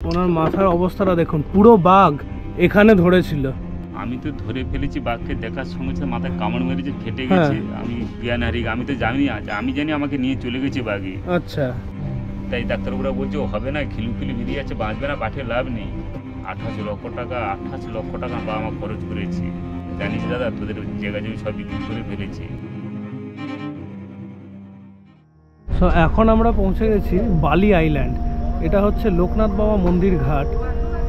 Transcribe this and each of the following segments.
ওনার মাথার অবস্থাটা দেখুন, পুরো বাঘ এখানে ধরেছিল। আমি তো ধরে ফেলেছি বাঘকে, দেখার সঙ্গে সঙ্গে মাথায় কামড় মেরেছে, ফেটে গেছে। আমি জ্ঞান হারিয়ে, আমি তো জানি না, আমি জানি আমাকে নিয়ে চলে গেছে বাঘে। আচ্ছা, তাই ডাক্তারবাবুরা বলছে ও হবে না, খিলু বেরিয়ে যাচ্ছে, বাঁচবে না, পাঠিয়ে লাভ নেই। 28 লক্ষ টাকা বাবা মা খরচ করেছি। জানিস দাদা, তোদের জায়গা জমি সব বিক্রি করে ফেলেছি। তো এখন আমরা পৌঁছে গেছি বালি আইল্যান্ড। এটা হচ্ছে লোকনাথ বাবা মন্দির ঘাট।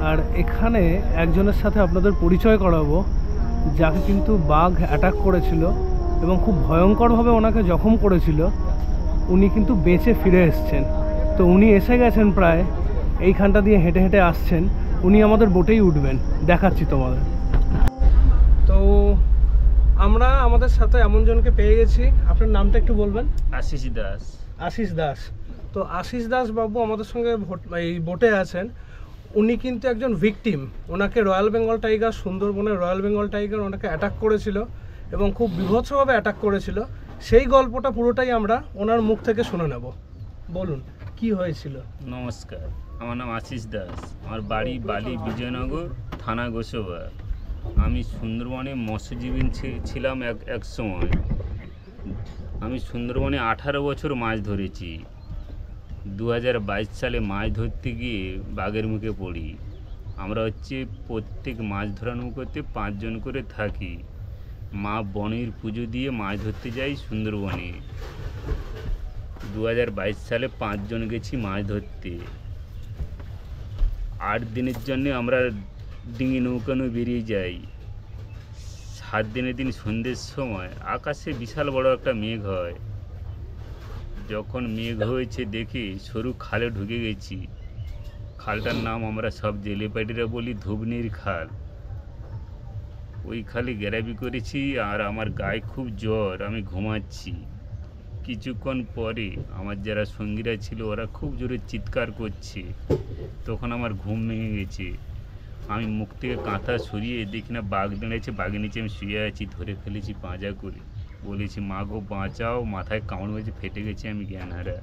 আর এখানে একজনের সাথে আপনাদের পরিচয় করাবো, যাকে কিন্তু বাঘ অ্যাটাক করেছিল এবং খুব ভয়ঙ্করভাবে ওনাকে জখম করেছিল। উনি কিন্তু বেঁচে ফিরে এসছেন। তো উনি এসে গেছেন, প্রায় এইখানটা দিয়ে হেঁটে হেঁটে আসছেন। উনি আমাদের বোটেই উঠবেন, দেখাচ্ছি তোমাদের। তো আমরা আমাদের সাথে এমন জনকে পেয়ে গেছি। আপনার নামটা একটু বলবেন? আশিস দাস। আশিস দাস। তো আশিস দাস বাবু আমাদের সঙ্গে এই বোটে আছেন। উনি কিন্তু একজন ভিকটিম। ওনাকে রয়্যাল বেঙ্গল টাইগার, সুন্দরবনের রয়্যাল বেঙ্গল টাইগার ওনাকে অ্যাটাক করেছিল এবং খুব বীভৎসভাবে অ্যাটাক করেছিল। সেই গল্পটা পুরোটাই আমরা ওনার মুখ থেকে শুনে নেব। বলুন কি হয়েছিল। নমস্কার, আমার নাম আশিস দাস। আমার বাড়ি বালি, বিজয়নগর থানা গোসবা। আমি সুন্দরবনে মৎস্যজীবী ছিলাম এক সময়। আমি সুন্দরবনে 18 বছর মাছ ধরেছি। 2022 সালে মাছ ধরতে গিয়ে বাঘের মুখে পড়ি। আমরা প্রত্যেক মাছ ধরার নৌকোতে 5 জন করে থাকি। মা বনের পুজো দিয়ে মাছ ধরতে যাই সুন্দরবনে। 2022 সালে 5 জন গেছি মাছ ধরতে। 8 দিনের জন্য আমরা ডিঙি নৌকানো বেরিয়ে যাই। 7 দিনের দিন সন্ধ্যের সময় আকাশে বিশাল বড় একটা মেঘ হয়। যখন মেঘ হয়েছে দেখি সরু খালে ঢুকে গেছি। খালটার নাম আমরা সব জেলেপাটিরা বলি ধুবনির খাল। ওই খালে গ্যারাবি করেছি আর আমার গায়ে খুব জ্বর, আমি ঘুমাচ্ছি। কিছুক্ষণ পরে আমার যারা সঙ্গীরা ছিল ওরা খুব জোরে চিৎকার করছে। তখন আমার ঘুম ভেঙে গেছে। আমি মুখ থেকে কাঁথা সরিয়ে দেখি না বাঘ দাঁড়িয়েছে, বাঘের নিচে আমি শুয়ে আছি। ধরে ফেলেছি পাঁজা করে, বলেছি মা গো বাঁচাও, মাথায় কামড় মেরেছে, ফেটে গেছে, আমি জ্ঞান হারা।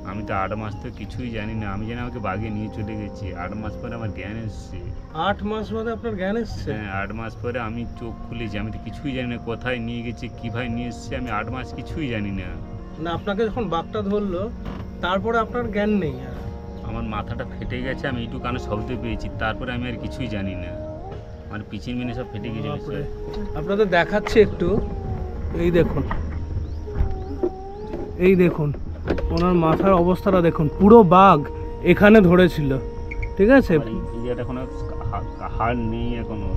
আমি তো 8 মাস তো কিছুই জানি না। আমি জানি আমাকে বাঘে নিয়ে চলে গেছে। 8 মাস পরে আমার জ্ঞান এসছে। 8 মাস বাদে আপনার জ্ঞান এসছে? হ্যাঁ, 8 মাস পরে আমি চোখ খুলেছি। আমি তো কিছুই জানি না কোথায় নিয়ে গেছে, কীভাবে নিয়ে এসছে। আমি 8 মাস কিছুই জানি না। না, আপনাকে যখন বাঘটা ধরলো তারপরে আপনার জ্ঞান নেই? আর আমার মাথাটা ফেটে গেছে, আমি একটু কানে শব্দ পেয়েছি, তারপরে আমি আর কিছুই জানি না। আমার পিছন মিনে সব ফেটে গেছে। আপনাদের দেখাচ্ছি একটু। এই দেখুন, এই দেখুন ওনার মাথার অবস্থাটা দেখুন, পুরো বাঘ এখানে ধরেছিল। ঠিক আছে, এখনো হাড় নেই এখনো।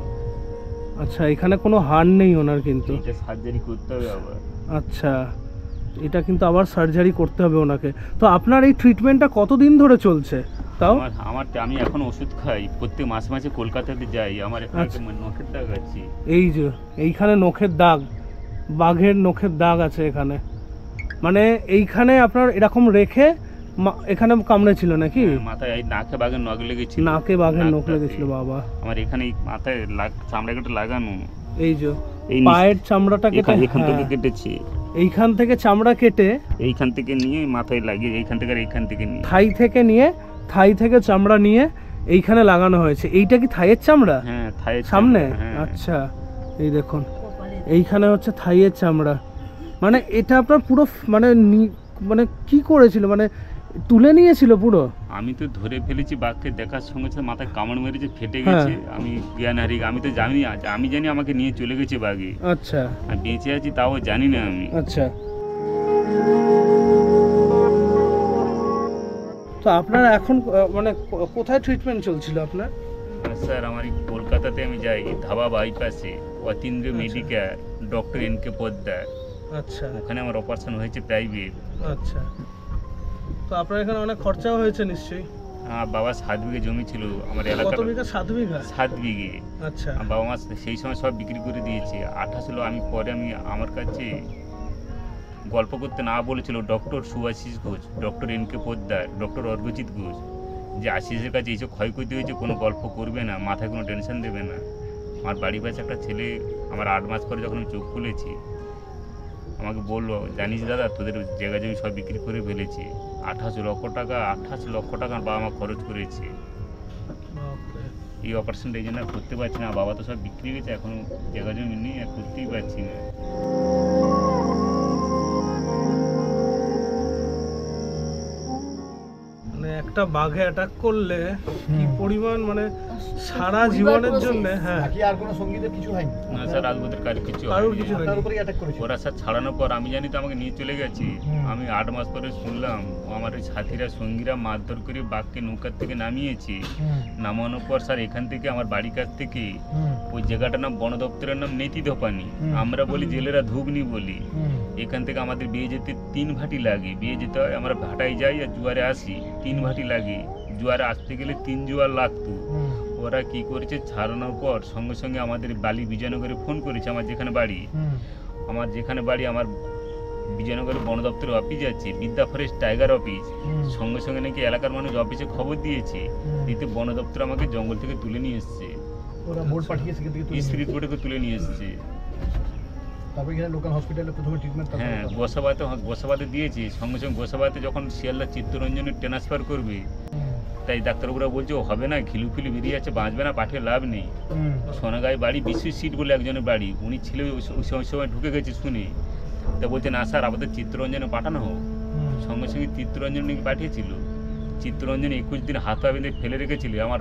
আচ্ছা, এখানে কোনো হাড় নেই ওনার, কিন্তু সার্জারি করতে হবে আবার। আচ্ছা, এটা কিন্তু আবার সার্জারি করতে হবে ওনাকে। তো আপনার এই ট্রিটমেন্টটা কতদিন ধরে চলছে? তাও আমি এখন ওষুধ খাই, প্রত্যেক মাসে মাসে কলকাতাতে যাই। আমার এখানে নখের দাগ আছে। এই যে এইখানে নখের দাগ, বাঘের নখের দাগ আছে এখানে। মানে এইখানে আপনার এরকম রেখে এখানে কামড়েছিল নাকি? মাথায় নাকে বাঘের নখ লেগেছিল। নাকে বাঘের নখ লেগেছিল বাবা। আমার এখানে মাথায় চামড়া কেটে লাগানো। এই যে পায়ের চামড়াটা কেটে এখান থেকে কেটেছি। এইখান থেকে চামড়া কেটে এইখান থেকে নিয়ে মাথায় লাগিয়ে, এইখান থেকে আর এইখান থেকে নিয়ে থাই থেকে চামড়া নিয়ে এইখানে লাগানো হয়েছে। এইটা কি থাইয়ের চামড়া? হ্যাঁ, থাইয়ের সামনে। আচ্ছা, এই দেখুন এইখানে হচ্ছে থাইয়ের চামড়া। মানে এটা আপনার পুরো মানে কি করেছিল, মানে তুলে নিয়েছিল পুরো? আমি তো ধরে ফেলেছি বাঘকে, দেখার সঙ্গে সঙ্গে মাথায় কামড় মেরেছে, ফেটে গেছে, আমি জ্ঞান হারিয়ে। আমি তো জানি, আমি জানি আমাকে নিয়ে চলে গেছে বাঘে। আচ্ছা, আমি বেঁচে আছি তাও জানি না আমি। আচ্ছা, তো আপনার এখন মানে কোথায় ট্রিটমেন্ট চলছিল আপনার? স্যার, আমার কলকাতাতে আমি যাই, ধাবা বাইপাসে Atindra Medicare, doctor NK Poddar. আচ্ছা, ওখানে আমার অপারেশন হয়েছে প্রাইভেট। আচ্ছা, তো আপনার এখানে অনেক খরচাও হয়েছে নিশ্চয়ই? বাবা 7 বিঘে জমি ছিল আমার এলাকায়। কত বিঘা? 7 বিঘা? 7 বিঘে। আচ্ছা, বাবা মা সেই সময় সব বিক্রি করে দিয়েছে। 28 আমি পরে আমার কাছে গল্প করতে না বলেছিল doctor Subhasish Ghosh, doctor NK Poddar, doctor Arghajit Ghosh, যে আশিসের কাছে এইসব ক্ষয়ক্ষতি হয়েছে, কোনো গল্প করবে না, মাথায় কোনো টেনশন দেবে না। আমার বাড়ির পাশে একটা ছেলে, আমার 8 মাস পরে যখন আমি চোখ খুলেছি, আমাকে বললো, জানিস দাদা তোদের জায়গা জমি সব বিক্রি করে ফেলেছি, 28 লক্ষ টাকা আমার বাবা মা খরচ করেছে। এই অপারেশনটা এই জন্য আর করতে পারছি না, বাবা তো সব বিক্রি হয়ে গেছে, এখনও জায়গা জমি নেই, আর করতেই পারছি না। মানে একটা বাঘে অ্যাটাক করলে কি পরিমাণ মানে সারা জীবনের জন্য। হ্যাঁ, বাকি আর কোনো সঙ্গীদের কিছু হয়নি? না স্যার, রাজবুদের কারো কিছু কারোর হয়নি। কিছু হয়নি। আপনার উপরেই অ্যাটাক করেছে? ওরা স্যার ছাড়ানোর পর আমি জানি তো আমাকে নিয়ে চলে গেছি। আমি 8 মাস পরে শুনলাম আমার এই সাথীরা সঙ্গীরা মারধর করে বাঘকে নৌকার থেকে নামিয়েছে। নামানোর পর স্যার এখান থেকে আমার বাড়ির কাছ থেকে ওই জায়গাটার নাম বন দপ্তরের নাম নেতি ধোপানি, আমরা বলি জেলেরা ধুগনি বলি। এখান থেকে আমাদের বিয়ে যেতে 3 ভাটি লাগে, বিয়ে যেতে হয়, আমরা ভাটায় যাই আর জোয়ারে আসি, 3 ভাটি লাগে। জোয়ারে আসতে গেলে 3 জোয়ার লাগতো। ওরা কি করেছে, ছাড়ানোর পর সঙ্গে সঙ্গে আমাদের বালি বিজয়নগরে ফোন করেছে, আমার যেখানে বাড়ি আমার বিজয়নগরে বন দপ্তরের অফিস আছে, বিদ্যা ফরেস্ট টাইগার অফিস, সঙ্গে সঙ্গে নাকি এলাকার মানুষ অফিসে খবর দিয়েছে, দিতে বন দপ্তর আমাকে জঙ্গল থেকে তুলে নিয়ে এসছে, ওরা বোর্ড পাঠিয়েছে কিন্তু স্পিরিট বোর্ডে তুলে নিয়ে এসছে। তারপর এখানে লোকাল হসপিটালে প্রথমে ট্রিটমেন্ট। হ্যাঁ, গোসাবাতে দিয়েছি, সঙ্গে সঙ্গে গোসাবাতে যখন শিয়ালদা চিত্তরঞ্জনে ট্রান্সফার করবে, তাই ডাক্তারবাবুরা বলছে ও হবে না, খিলুফিলু বেরিয়ে আছে, বাঁচবে না, পাঠিয়ে লাভ নেই। সোনাগাঁয় বাড়ি, বিশ্ব সিট বলে একজনের বাড়ি, উনি ছেলে ওই সময় ঢুকে গেছে শুনে, তা বলছে না স্যার আমাদের চিত্তরঞ্জনে পাঠানো হোক। সঙ্গে সঙ্গে চিত্তরঞ্জন নাকি পাঠিয়েছিল। চিত্তরঞ্জনে 21 দিন হাত পা বেঁধে ফেলে রেখেছিল। আমার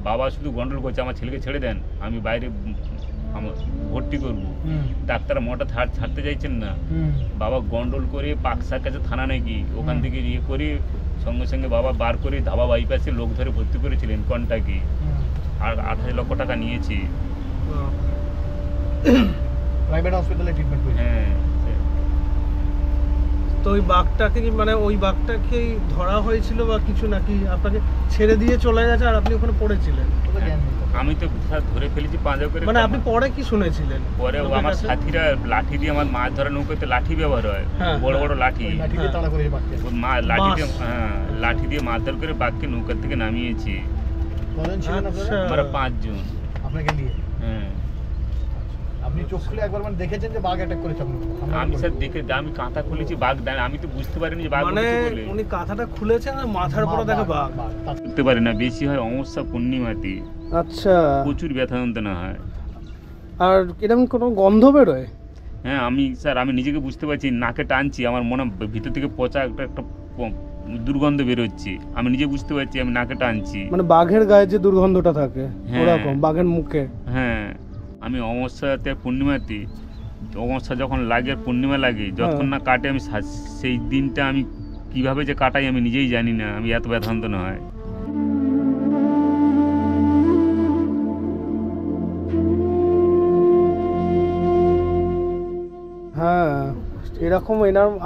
বাবা শুধু গন্ডল করছে, আমার ছেলেকে ছেড়ে দেন, আমি বাইরে আমার ভর্তি করবো। ডাক্তার মোটা ছাড়তে চাইছেন না। বাবা গন্ডল করে পাকসার কাছে থানা নাকি, ওখান থেকে ইয়ে করে সঙ্গে সঙ্গে বাবা বার করে ধাবা বাইপাসে লোক ধরে ভর্তি করেছিলেন কন্টাকে, আর 28 লক্ষ টাকা নিয়েছি। প্রাইভেট হসপিটালে ট্রিটমেন্ট করেছে। হ্যাঁ, তো ওই বাঘটাকে কি মানে ওই বাঘটাকেই ধরা হয়েছিল বা কিছু, নাকি আপনাকে ছেড়ে দিয়ে চলে গেছে আর আপনি ওখানে পড়েছিলেন? ওদের জ্ঞান নেই। আমি তো স্যার ধরে ফেলেছি পাঁজা করে। মানে আপনি পরে কি শুনেছিলেন? পরে ও আমার সাথীরা লাঠি দিয়ে, আমার মাছ ধরা নৌকাতে লাঠি ব্যবহার হয়, হ্যাঁ, বড় বড় লাঠি, ওই লাঠি দিয়ে তাড়া করেছে বাঘকে। লাঠি দিয়ে, হ্যাঁ, লাঠি দিয়ে মারধর করে বাঘকে নৌকার থেকে নামিয়েছি। কজন ছিলেন আচ্ছা। আপনারা? আমরা 5 জন। আপনাকে নিয়ে? হ্যাঁ, আপনি চোখ খুলে একবার মানে দেখেছেন যে বাঘ অ্যাটাক করেছে আপনাকে? আমি স্যার দেখে আমি কাঁথা খুলেছি, বাঘ দেন, আমি তো বুঝতে পারিনি যে বাঘ মানে উঠেছে বলে। উনি কাঁথাটা খুলেছেন আর মাথার উপরে দেখে বাঘ। বুঝতে পারি না, বেশি হয় অমাবস্যা পূর্ণিমাতে, আচ্ছা, প্রচুর ব্যথা যন্ত্রণা হয়। আর এরকম কোনো গন্ধ বেরোয়? হ্যাঁ, আমি নিজেকে বুঝতে পারছি, নাকে টানছি, আমার মনে ভিতর থেকে পচা একটা দুর্গন্ধ বেরোচ্ছে, আমি নিজে বুঝতে পারছি, আমি নাকে টানছি। মানে বাঘের গায়ে যে দুর্গন্ধটা থাকে হ্যাঁ। ওরকম বাঘের মুখে। হ্যাঁ, আমি অমাবস্যাতে পূর্ণিমাতে, অমাবস্যা যখন লাগে আর পূর্ণিমা লাগে, যতক্ষণ না কাটে আমি সেই দিনটা আমি কিভাবে যে কাটাই আমি নিজেই জানি না, আমি এত ব্যথা যন্ত্রণা হয়। হ্যাঁ, এরকম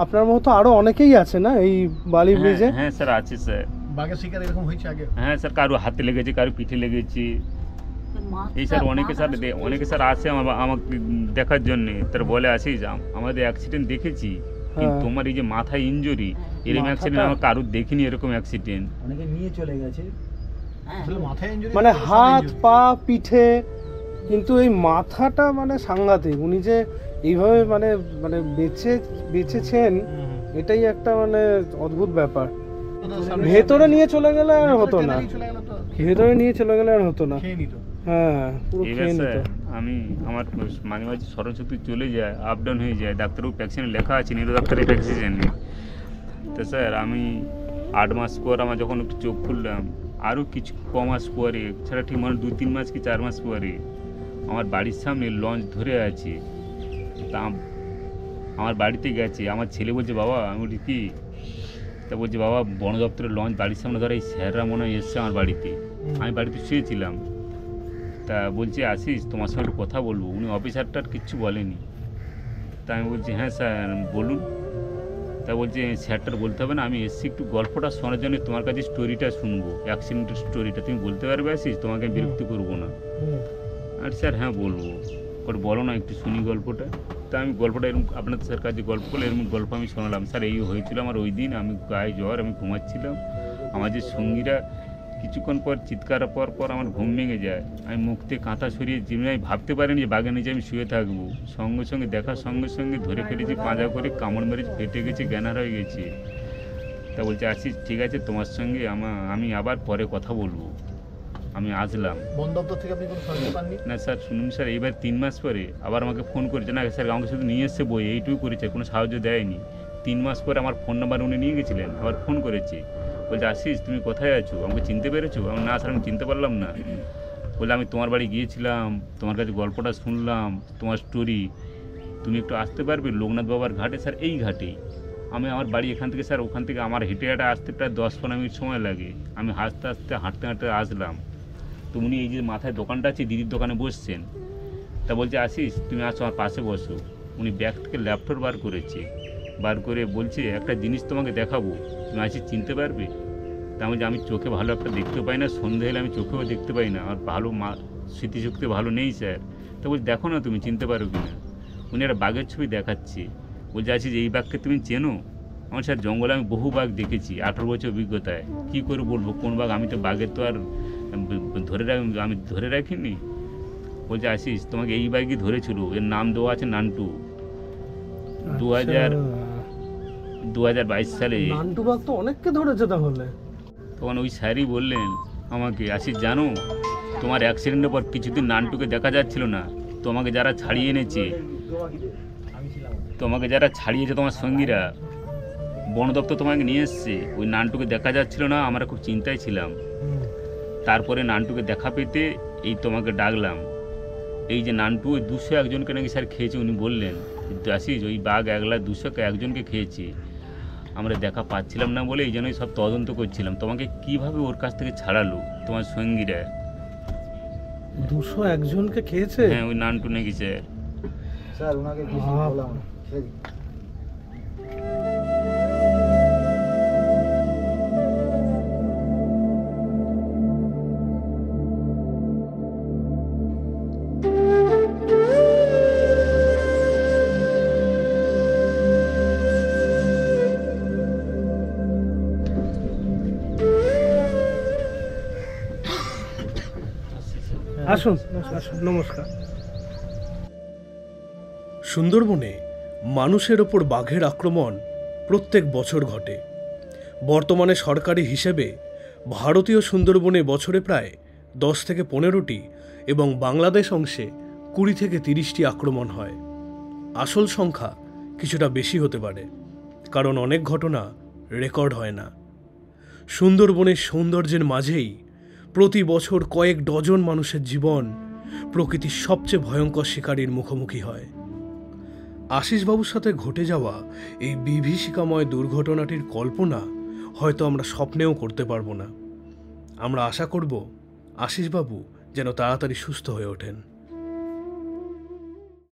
আপনার মতো আরো অনেকেই আছে না এই বালি ব্রিজে? হ্যাঁ স্যার, আছে স্যার। বাঘের শিকার এরকম হয়েছে আগে? হ্যাঁ স্যার, কারো হাতে লেগেছে, কারো পিঠে লেগেছে। এই স্যার অনেকে স্যার আসে আমাকে দেখার জন্য, তার বলে আসিস আমাদের অ্যাক্সিডেন্ট দেখেছি, কিন্তু তোমার এই যে মাথায় ইনজুরি, এরকম অ্যাক্সিডেন্ট আমার কারোর দেখিনি, এরকম অ্যাক্সিডেন্ট। অনেকে নিয়ে চলে গেছে। আসলে মাথায় ইনজুরি মানে হাত পা পিঠে, কিন্তু এই মাথাটা মানে সাংঘাতিক। উনি যে এইভাবে মানে মানে বেঁচেছেন, এটাই একটা মানে অদ্ভুত ব্যাপার। ভেতরে নিয়ে চলে গেলে আর হতো না, ভেতরে নিয়ে চলে গেলে আর হতো না। হ্যাঁ, পুরো এবার খেয়ে নিত। স্যার আমার মাঝে মাঝে স্মরণশক্তি চলে যায়, আপ ডাউন হয়ে যায়। ডাক্তারবাবু ভ্যাকসিনে লেখা আছে, নিরো ডাক্তারের ভ্যাকসিন। তো স্যার আমি 8 মাস পর আমার যখন একটু চোখ খুললাম, আরও কিছু মাস পরে, সেটা ঠিক মানে 2-3 মাস কি 4 মাস পরে, আমার বাড়ির সামনে লঞ্চ ধরে আছে। তা আমার বাড়িতে গেছে, আমার ছেলে বলছে বাবা, আমি বলি কি? তা বলছে বাবা বন দপ্তরের লঞ্চ বাড়ির সামনে ধরে, এই স্যাররা মনে হয় এসছে আমার বাড়িতে। আমি বাড়িতে শুয়েছিলাম, তা বলছে আসিস, তোমার সঙ্গে একটু কথা বলবো। উনি অফিসারটার কিচ্ছু বলেনি। তা আমি বলছি হ্যাঁ স্যার বলুন। তা বলছে স্যারটার বলতে হবে না, আমি এসছি একটু গল্পটা শোনার জন্য, তোমার কাছে স্টোরিটা শুনবো, অ্যাক্সিডেন্টের স্টোরিটা, তুমি বলতে পারবে আসিস, তোমাকে আমি বিরক্তি করবো না। আর স্যার হ্যাঁ বলবো। বলো না একটু শুনি গল্পটা। তা আমি গল্পটা এরকম আপনাদের স্যার কাছে গল্প করলে এরকম গল্প আমি শোনালাম। স্যার এই হয়েছিল আমার ওই দিন, আমি গায়ে জ্বর, আমি ঘুমাচ্ছিলাম, আমার যে সঙ্গীরা কিছুক্ষণ পর চিৎকার পর আমার ঘুম ভেঙে যায়। আমি মুখ থেকে কাঁথা সরিয়ে আমি ভাবতে পারিনি যে বাঘের নিচে আমি শুয়ে থাকবো। সঙ্গে সঙ্গে দেখার সঙ্গে সঙ্গে ধরে ফেলেছি, পাঁজা করে কামড় মেরেছি, ফেটে গেছে, জ্ঞানার হয়ে গেছে। তা বলছে আশিস ঠিক আছে, তোমার সঙ্গে আমি আবার পরে কথা বলবো। আমি আসলাম। বন দপ্তর থেকে আপনি কোনো সাহায্য পাননি? না স্যার, শুনুন স্যার, এইবার 3 মাস পরে আবার আমাকে ফোন করেছে। না স্যার, আমাকে শুধু নিয়ে এসছে বই, এইটুকু করেছে, কোনো সাহায্য দেয়নি। 3 মাস পরে আমার ফোন নাম্বার উনি নিয়ে গেছিলেন, আবার ফোন করেছে। বলছে আশিস তুমি কোথায় আছো, আমাকে চিনতে পেরেছো? আমি না স্যার, আমি চিনতে পারলাম না। বলে আমি তোমার বাড়ি গিয়েছিলাম, তোমার কাছে গল্পটা শুনলাম, তোমার স্টোরি, তুমি একটু আসতে পারবে লোকনাথ বাবার ঘাটে? স্যার এই ঘাটেই। আমার বাড়ি এখান থেকে স্যার, ওখান থেকে আমার হেঁটে হেঁটে আসতে প্রায় 10-15 মিনিট সময় লাগে। আমি হাঁটতে হাঁটতে আসলাম। তো উনি এই যে মাথায় দোকানটা আছে, দিদির দোকানে বসছেন। তা বলছে আসিস তুমি আসো, আমার পাশে বসো। উনি ব্যাগ থেকে ল্যাপটপ বার করে বলছে একটা জিনিস তোমাকে দেখাবো, তুমি আসিস চিনতে পারবে? তা আমি চোখে ভালো একটা দেখতে পাই না, সন্ধে হলে আমি চোখেও দেখতে পাই না, আমার ভালো স্মৃতিশক্তি ভালো নেই স্যার। তা বলছি দেখো না তুমি চিনতে পারো কি না। উনি একটা বাঘের ছবি দেখাচ্ছে, বলছে আসিস এই বাঘকে তুমি চেনো? আমার স্যার জঙ্গলে আমি বহু বাঘ দেখেছি, 18 বছর অভিজ্ঞতায়, কী করে বলবো কোন বাঘ, আমি তো বাঘের তো আর আমি ধরে রাখিনি। বলছে আসিস তোমাকে এই বাইকই ধরেছিল, এর নাম দেওয়া আছে নান্টু। 2022 সালে নান্টু বাঘ তো অনেককে ধরেছে তাহলে। তখন ওই স্যারই বললেন আমাকে, আসিস জানো তোমার অ্যাক্সিডেন্টের পর কিছুদিন নান্টুকে দেখা যাচ্ছিল না। তোমাকে যারা ছাড়িয়ে এনেছে তোমার সঙ্গীরা, বন দপ্তর তোমাকে নিয়ে এসছে, ওই নান্টুকে দেখা যাচ্ছিল না, আমরা খুব চিন্তায় ছিলাম। তারপরে নান্টুকে দেখা পেতে এই তোমাকে ডাকলাম। এই যে নান্টু ওই 201 জনকে নাকি স্যার খেয়েছে, উনি বললেন আসিস ওই বাঘ 1,201 জনকে খেয়েছে। আমরা দেখা পাচ্ছিলাম না বলে এই জন্যই সব তদন্ত করছিলাম, তোমাকে কিভাবে ওর কাছ থেকে ছাড়ালো তোমার সঙ্গীরা। 201 জনকে খেয়েছে? হ্যাঁ ওই নান্টু নাকি স্যার। স্যার ওনাকে কিছু বললাম না। আসুন আসুন, নমস্কার। সুন্দরবনে মানুষের ওপর বাঘের আক্রমণ প্রত্যেক বছর ঘটে। বর্তমানে সরকারি হিসেবে ভারতীয় সুন্দরবনে বছরে প্রায় 10 থেকে 15টি এবং বাংলাদেশ অংশে 20 থেকে 30টি আক্রমণ হয়। আসল সংখ্যা কিছুটা বেশি হতে পারে, কারণ অনেক ঘটনা রেকর্ড হয় না। সুন্দরবনের সৌন্দর্যের মাঝেই প্রতি বছর কয়েক ডজন মানুষের জীবন প্রকৃতির সবচেয়ে ভয়ঙ্কর শিকারীর মুখোমুখি হয়। আশিসবাবুর সাথে ঘটে যাওয়া এই বিভীষিকাময় দুর্ঘটনাটির কল্পনা হয়তো আমরা স্বপ্নেও করতে পারবো না। আমরা আশা করব আশিসবাবু যেন তাড়াতাড়ি সুস্থ হয়ে ওঠেন।